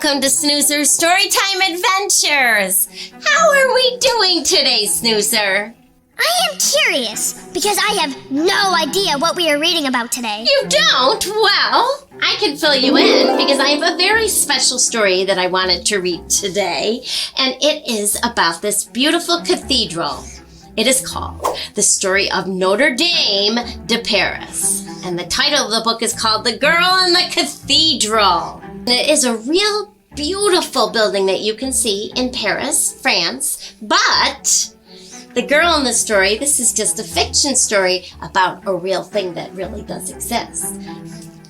Welcome to Snoozer's Storytime Adventures. How are we doing today, Snoozer? I am curious because I have no idea what we are reading about today. You don't? Well, I can fill you in because I have a very special story that I wanted to read today, and it is about this beautiful cathedral. It is called The Story of Notre Dame de Paris, and the title of the book is called The Girl in the Cathedral. And it is a real beautiful building that you can see in Paris, France, but the girl in the story, this is just a fiction story about a real thing that really does exist.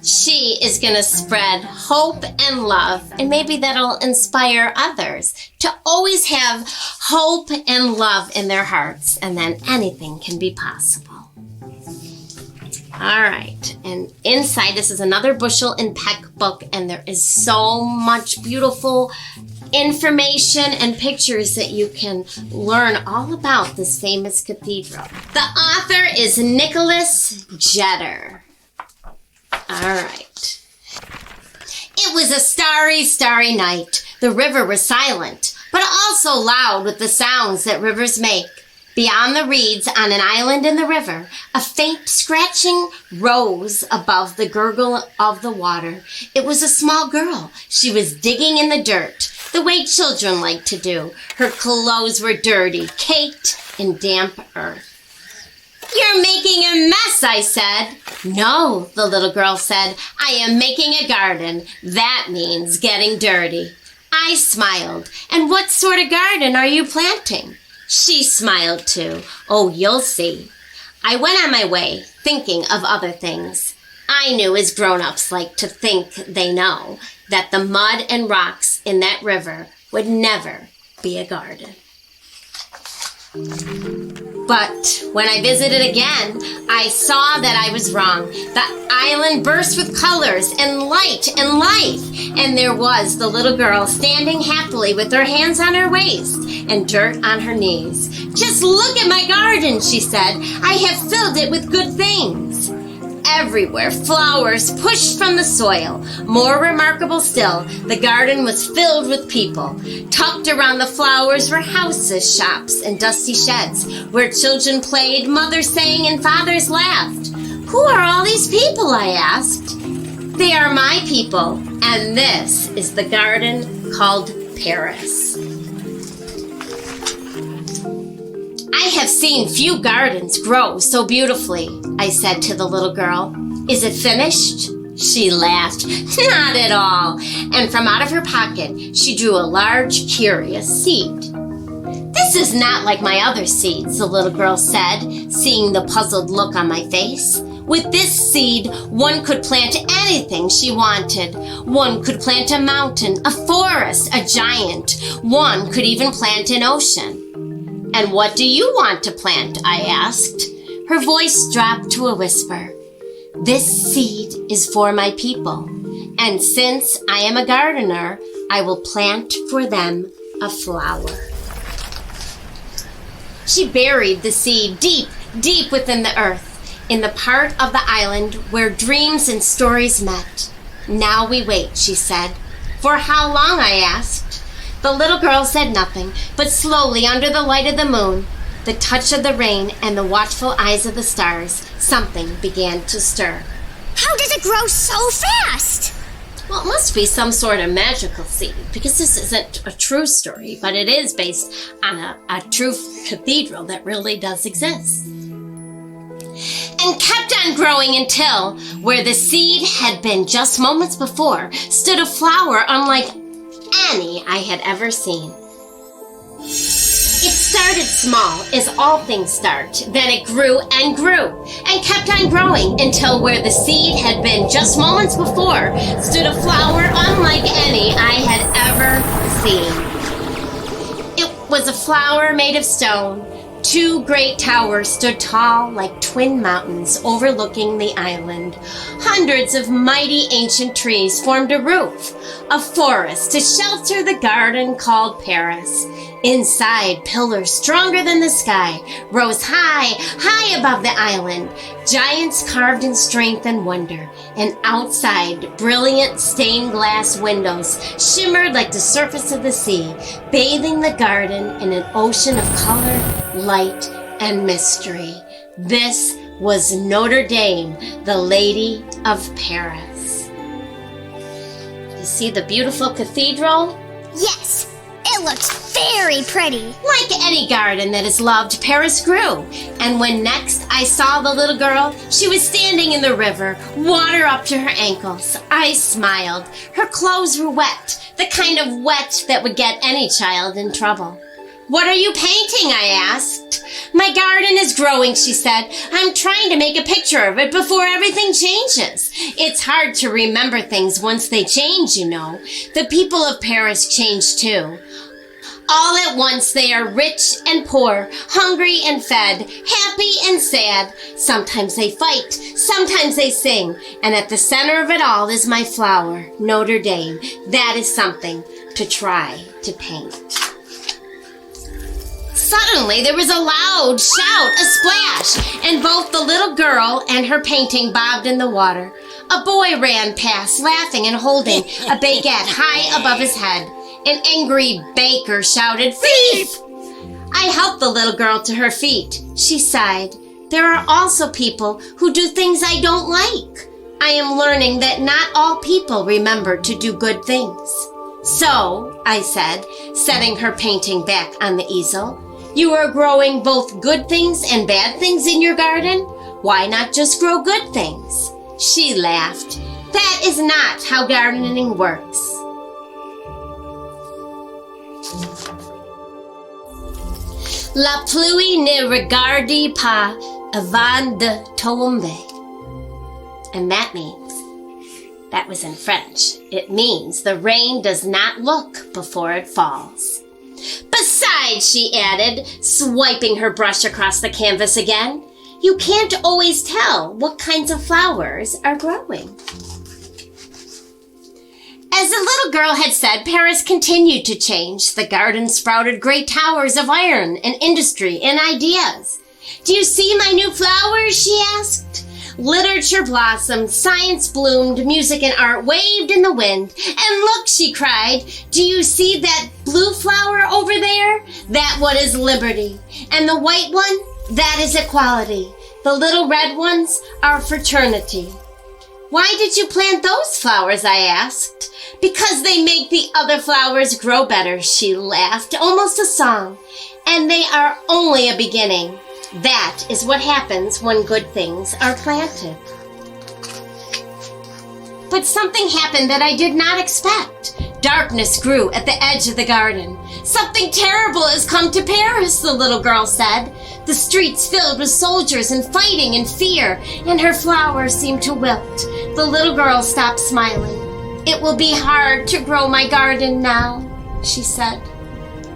She is going to spread hope and love, and maybe that'll inspire others to always have hope and love in their hearts, and then anything can be possible. All right, and inside, this is another Bushel and Peck book, and there is so much beautiful information and pictures that you can learn all about this famous cathedral. The author is Nicholas Jeter. All right. It was a starry, starry night. The river was silent, but also loud with the sounds that rivers make. Beyond the reeds on an island in the river, a faint scratching rose above the gurgle of the water. It was a small girl. She was digging in the dirt, the way children like to do. Her clothes were dirty, caked in damp earth. "You're making a mess," I said. "No," the little girl said. "I am making a garden. That means getting dirty." I smiled. "And what sort of garden are you planting?" She smiled too. "Oh, you'll see." I went on my way, thinking of other things. I knew, as grown-ups like to think they know, that the mud and rocks in that river would never be a garden. But when I visited again, I saw that I was wrong. The island burst with colors and light and life, and there was the little girl standing happily with her hands on her waist and dirt on her knees. "Just look at my garden," she said. "I have filled it with good things." Everywhere, flowers pushed from the soil. More remarkable still, the garden was filled with people. Tucked around the flowers were houses, shops, and dusty sheds, where children played, mothers sang, and fathers laughed. "Who are all these people?" I asked. "They are my people, and this is the garden called Paris." "I have seen few gardens grow so beautifully," I said to the little girl. "Is it finished?" She laughed. "Not at all." And from out of her pocket, she drew a large, curious seed. "This is not like my other seeds," the little girl said, seeing the puzzled look on my face. "With this seed, one could plant anything she wanted. One could plant a mountain, a forest, a giant. One could even plant an ocean." "And what do you want to plant?" I asked. Her voice dropped to a whisper. "This seed is for my people, and since I am a gardener, I will plant for them a flower." She buried the seed deep, deep within the earth, in the part of the island where dreams and stories met. "Now we wait," she said. "For how long?" I asked. The little girl said nothing, but slowly under the light of the moon, the touch of the rain, and the watchful eyes of the stars, something began to stir. How does it grow so fast? Well, it must be some sort of magical seed, because this isn't a true story, but it is based on a true cathedral that really does exist. And kept on growing until, where the seed had been just moments before, stood a flower unlike any I had ever seen. It started small, as all things start. Then it grew and grew and kept on growing until where the seed had been just moments before stood a flower unlike any I had ever seen. It was a flower made of stone. Two great towers stood tall like twin mountains overlooking the island. Hundreds of mighty ancient trees formed a roof, a forest to shelter the garden called Paris. Inside, pillars stronger than the sky rose high, high above the island. Giants carved in strength and wonder. And outside, brilliant stained glass windows shimmered like the surface of the sea, bathing the garden in an ocean of color, light, and mystery. This was Notre Dame, the Lady of Paris. You see the beautiful cathedral? Yes, it looks very pretty. Like any garden that is loved, Paris grew. And when next I saw the little girl, she was standing in the river, water up to her ankles. I smiled. Her clothes were wet, the kind of wet that would get any child in trouble. "What are you painting?" I asked. "My garden is growing," she said. "I'm trying to make a picture of it before everything changes. It's hard to remember things once they change, you know. The people of Paris change too. All at once they are rich and poor, hungry and fed, happy and sad. Sometimes they fight, sometimes they sing. And at the center of it all is my flower, Notre Dame. That is something to try to paint." Suddenly, there was a loud shout, a splash, and both the little girl and her painting bobbed in the water. A boy ran past, laughing and holding a baguette high above his head. An angry baker shouted, "Thief!" I helped the little girl to her feet. She sighed. "There are also people who do things I don't like. I am learning that not all people remember to do good things." "So," I said, setting her painting back on the easel, "you are growing both good things and bad things in your garden? Why not just grow good things?" She laughed. "That is not how gardening works." La pluie ne regarde pas avant de tomber. And that was in French. It means the rain does not look before it falls. "Besides," she added, swiping her brush across the canvas again, "you can't always tell what kinds of flowers are growing." As the little girl had said, Paris continued to change. The garden sprouted great towers of iron and industry and ideas. "Do you see my new flowers?" she asked. Literature blossomed, science bloomed, music and art waved in the wind. "And look," she cried, "do you see that blue flower over there? That one is liberty. And the white one, that is equality. The little red ones are fraternity." "Why did you plant those flowers?" I asked. "Because they make the other flowers grow better," she laughed, almost a song. "And they are only a beginning. That is what happens when good things are planted." But something happened that I did not expect. Darkness grew at the edge of the garden. "Something terrible has come to Paris," the little girl said. The streets filled with soldiers and fighting and fear, and her flowers seemed to wilt. The little girl stopped smiling. "It will be hard to grow my garden now," she said.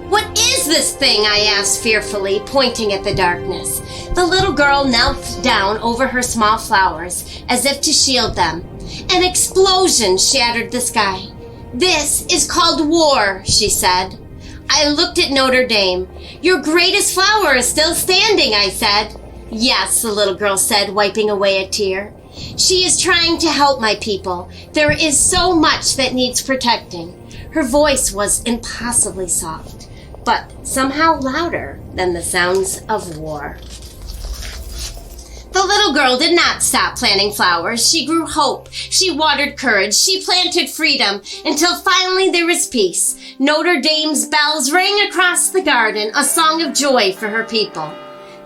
"What is this thing?" I asked fearfully, pointing at the darkness. The little girl knelt down over her small flowers, as if to shield them. An explosion shattered the sky. "This is called war," she said. I looked at Notre Dame. "Your greatest flower is still standing," I said. "Yes," the little girl said, wiping away a tear. "She is trying to help my people. There is so much that needs protecting." Her voice was impossibly soft, but somehow louder than the sounds of war. The little girl did not stop planting flowers. She grew hope. She watered courage. She planted freedom until finally there was peace. Notre Dame's bells rang across the garden, a song of joy for her people.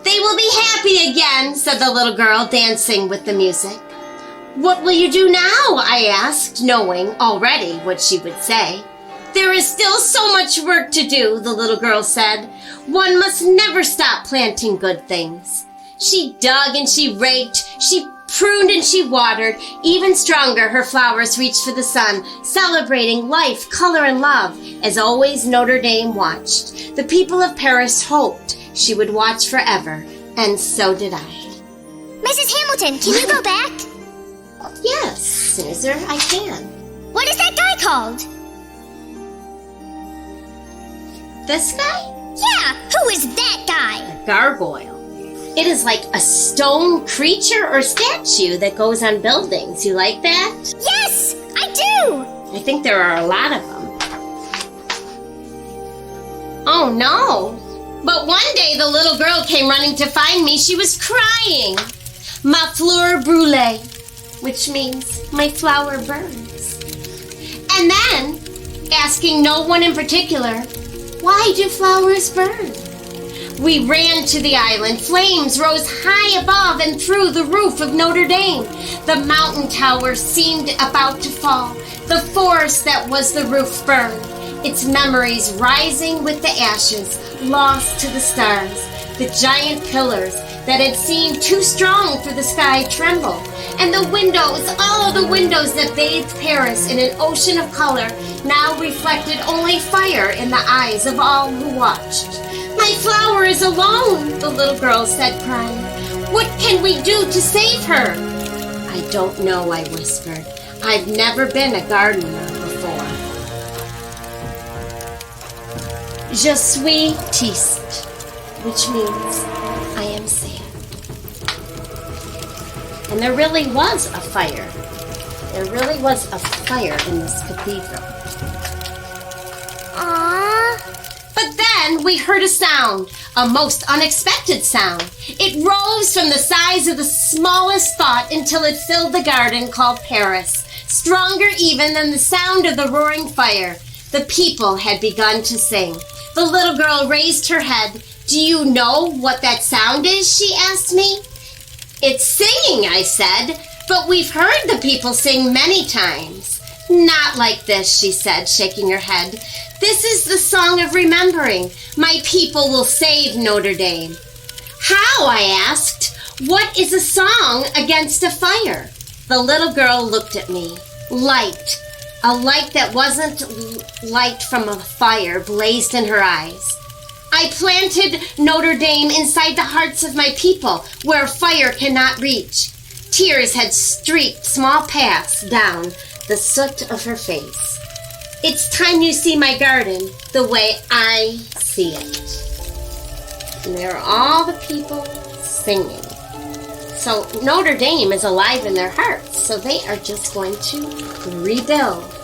"They will be happy again," said the little girl, dancing with the music. "What will you do now?" I asked, knowing already what she would say. "There is still so much work to do," the little girl said. "One must never stop planting good things." She dug and she raked, she pruned and she watered. Even stronger, her flowers reached for the sun, celebrating life, color, and love. As always, Notre Dame watched. The people of Paris hoped she would watch forever, and so did I. Mrs. Hamilton, can you go back? Yes, Snoozer, I can. What is that guy called? This guy? Yeah, who is that guy? Gargoyle. It is like a stone creature or statue that goes on buildings. You like that? Yes, I do. I think there are a lot of them. Oh no! But one day the little girl came running to find me. She was crying. Ma fleur brûlée, which means my flower burns. And then, asking no one in particular, why do flowers burn? We ran to the island. Flames rose high above and through the roof of Notre Dame. The mountain tower seemed about to fall. The forest that was the roof burned, its memories rising with the ashes, lost to the stars. The giant pillars that had seemed too strong for the sky trembled. And the windows, all the windows that bathed Paris in an ocean of color, now reflected only fire in the eyes of all who watched. My flower is alone, the little girl said, crying. What can we do to save her? I don't know, I whispered. I've never been a gardener before. Je suis triste, which means I am sad. And there really was a fire. There really was a fire in this cathedral. Aww. But then we heard a sound, a most unexpected sound. It rose from the size of the smallest thought until it filled the garden called Paris, stronger even than the sound of the roaring fire. The people had begun to sing. The little girl raised her head. Do you know what that sound is? She asked me. It's singing, I said, but we've heard the people sing many times. Not like this, she said, shaking her head. This is the song of remembering. My people will save Notre Dame. How? I asked. What is a song against a fire? The little girl looked at me. Light. A light that wasn't light from a fire blazed in her eyes. I planted Notre Dame inside the hearts of my people, where fire cannot reach. Tears had streaked small paths down the soot of her face. It's time you see my garden the way I see it. And there are all the people singing. So Notre Dame is alive in their hearts, so they are just going to rebuild.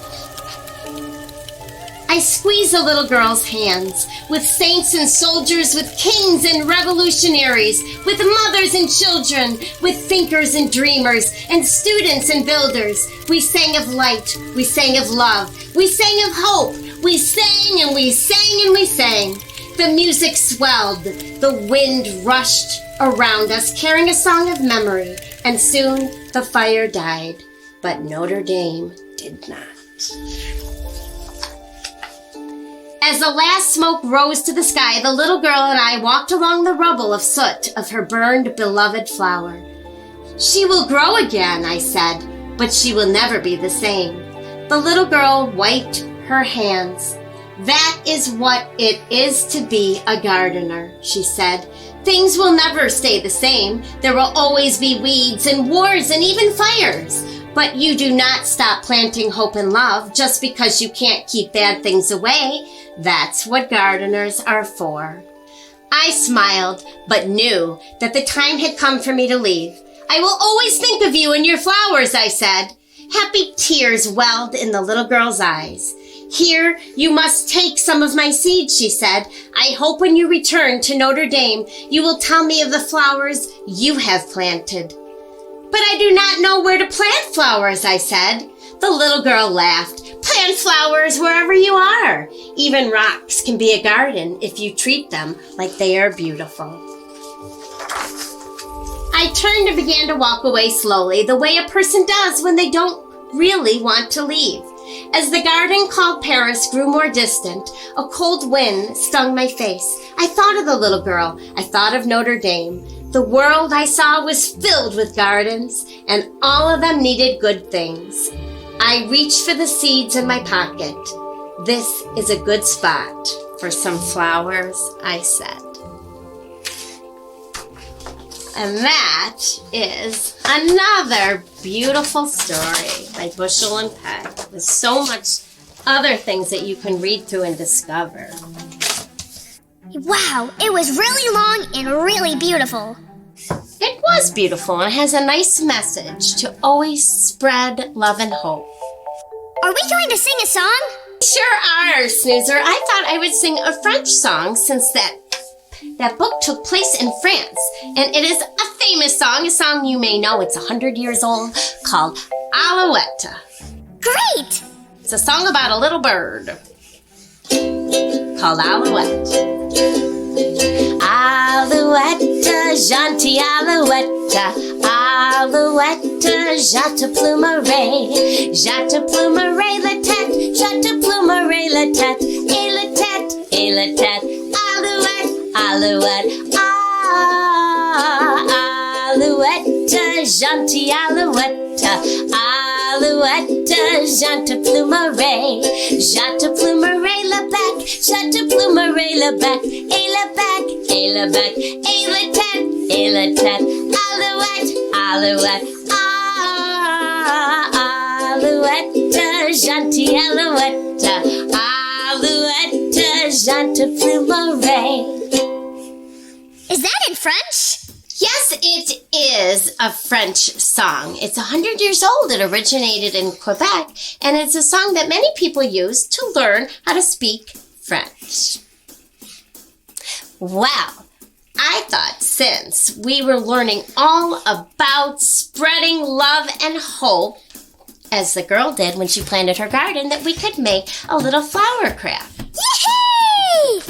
I squeezed the little girl's hands, with saints and soldiers, with kings and revolutionaries, with mothers and children, with thinkers and dreamers, and students and builders. We sang of light, we sang of love, we sang of hope, we sang and we sang and we sang. The music swelled, the wind rushed around us, carrying a song of memory, and soon the fire died, but Notre Dame did not. As the last smoke rose to the sky, the little girl and I walked along the rubble of soot of her burned, beloved flower. She will grow again, I said, but she will never be the same. The little girl wiped her hands. That is what it is to be a gardener, she said. Things will never stay the same. There will always be weeds and wars and even fires. But you do not stop planting hope and love just because you can't keep bad things away. That's what gardeners are for. I smiled, but knew that the time had come for me to leave. I will always think of you and your flowers, I said. Happy tears welled in the little girl's eyes. Here, you must take some of my seeds, she said. I hope when you return to Notre Dame, you will tell me of the flowers you have planted. But I do not know where to plant flowers, I said. The little girl laughed. Plant flowers wherever you are. Even rocks can be a garden if you treat them like they are beautiful. I turned and began to walk away slowly, the way a person does when they don't really want to leave. As the garden called Paris grew more distant, a cold wind stung my face. I thought of the little girl. I thought of Notre Dame. The world I saw was filled with gardens, and all of them needed good things. I reached for the seeds in my pocket. This is a good spot for some flowers, I said. And that is another beautiful story by Bushel and Peck, with so much other things that you can read through and discover. Wow, it was really long and really beautiful. It was beautiful and has a nice message to always spread love and hope. Are we going to sing a song? Sure are, Snoozer. I thought I would sing a French song since that book took place in France. And it is a famous song, a song you may know. It's 100 years old, called Alouette. Great! It's a song about a little bird called Alouette. Alouette, gentille Alouette, Alouette, je te plumerai la tête, je te plumerai la tête, et la tête, Alouette, Alouette, Alouette, gentille Alouette, Alouette, je te plumerai le bec, je te plumerai le bec, et le bec, et le bec, et la tête, Alouette, Alouette, Alouette, gentille Alouette, Alouette, je te plumerai. Is that in French? Yes, it is a French song. It's 100 years old. It originated in Quebec, and it's a song that many people use to learn how to speak French. Well, I thought since we were learning all about spreading love and hope, as the girl did when she planted her garden, that we could make a little flower craft. Yay!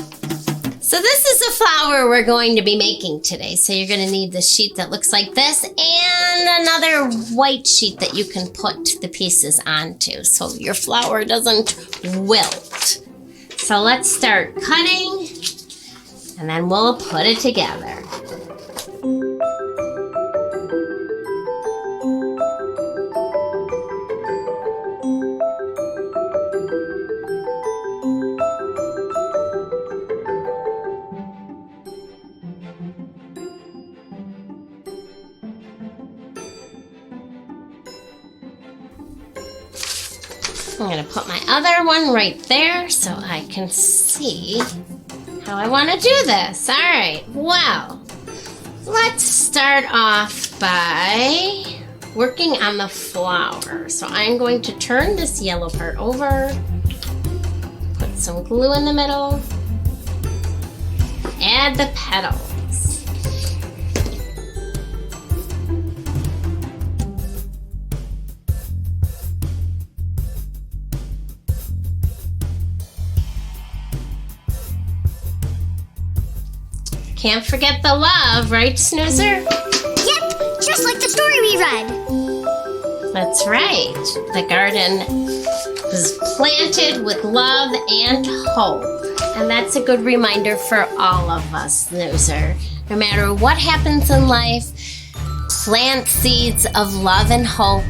So this is the flower we're going to be making today. So you're going to need the sheet that looks like this and another white sheet that you can put the pieces onto so your flower doesn't wilt. So let's start cutting and then we'll put it together. I'm going to put my other one right there so I can see how I want to do this. All right, well, let's start off by working on the flower. So I'm going to turn this yellow part over, put some glue in the middle, add the petals. Can't forget the love, right, Snoozer? Yep, just like the story we read. That's right. The garden was planted with love and hope. And that's a good reminder for all of us, Snoozer. No matter what happens in life, plant seeds of love and hope,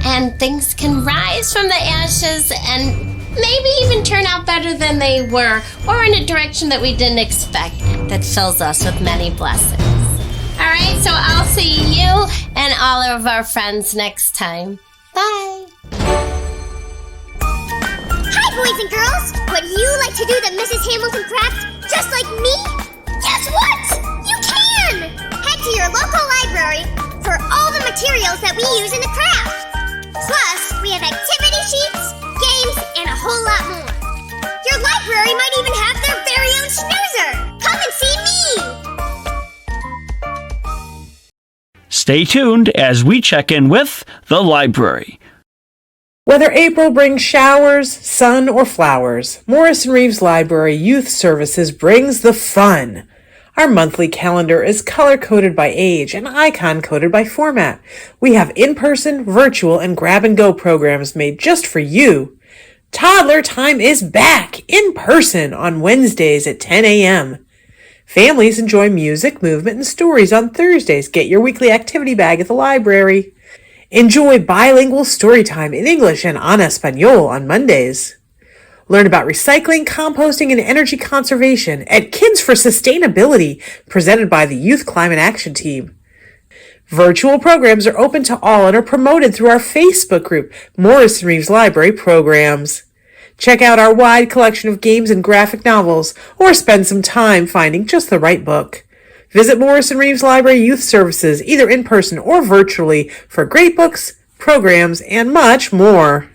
and things can rise from the ashes and maybe even turn out better than they were, or in a direction that we didn't expect, that fills us with many blessings. All right, so I'll see you and all of our friends next time. Bye. Hi, boys and girls. Would you like to do the Mrs. Hamilton craft just like me? Guess what? You can! Head to your local library for all the materials that we use in the craft. Plus, we have activity sheets, games, and a whole lot more. Your library might even have their very own snoozer. Come and see me! Stay tuned as we check in with the library. Whether April brings showers, sun, or flowers, Morrisson-Reeves Library Youth Services brings the fun. Our monthly calendar is color-coded by age and icon-coded by format. We have in-person, virtual, and grab-and-go programs made just for you. Toddler Time is back in person on Wednesdays at 10 a.m. Families enjoy music, movement, and stories on Thursdays. Get your weekly activity bag at the library. Enjoy bilingual story time in English and en Espanol on Mondays. Learn about recycling, composting, and energy conservation at Kids for Sustainability, presented by the Youth Climate Action Team. Virtual programs are open to all and are promoted through our Facebook group, Morrisson-Reeves Library Programs. Check out our wide collection of games and graphic novels, or spend some time finding just the right book. Visit Morrisson-Reeves Library Youth Services either in person or virtually for great books, programs, and much more.